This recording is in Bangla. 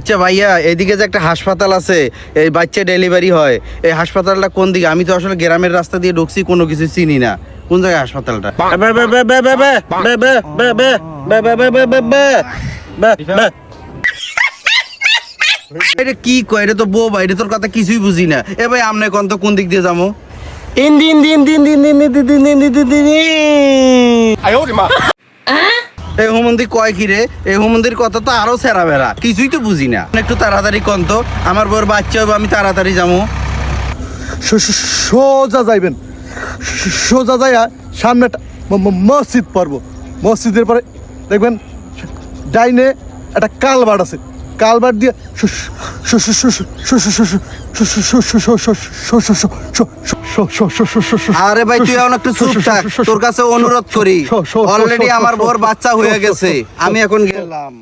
আচ্ছা ভাইয়া, এদিকে যে একটা হাসপাতাল আছে, এই বাচ্চা ডেলিভারি হয়, এই হাসপাতালটা কোন দিকে? আমি তো আসলে গ্রামের রাস্তা দিয়ে ঢুকছি, কোনো কিছু চিনি না। কোন জায়গায় হাসপাতালটা? এটা কি কয়? এটা তো বউ ভাই, এটা তোর কথা কিছুই বুঝি না। এ ভাই, আমনে কোন তো কোন দিক দিয়ে যাবো? এই হুমন্দি কয় কি রে? এই হুমন্দির কথা তো আরো সেরা বেড়া, কিছুই তো বুঝি না। একটু তাড়াতাড়ি কোন তো, আমার বউর বাচ্চা হবে, আমি তাড়াতাড়ি যাবো। সোজা যাইবেন, সোজা যাইয়া সামনে একটা মসজিদ পড়বো। মসজিদের পরে দেখবেন ডাইনে একটা কালভার্ট আছে, কালভার্ট দিয়ে আরে ভাই, তুই এখন একটু চুপ থাক, তোর কাছে অনুরোধ করি। অলরেডি আমার বউর বাচ্চা হয়ে গেছে, আমি এখন গেলাম।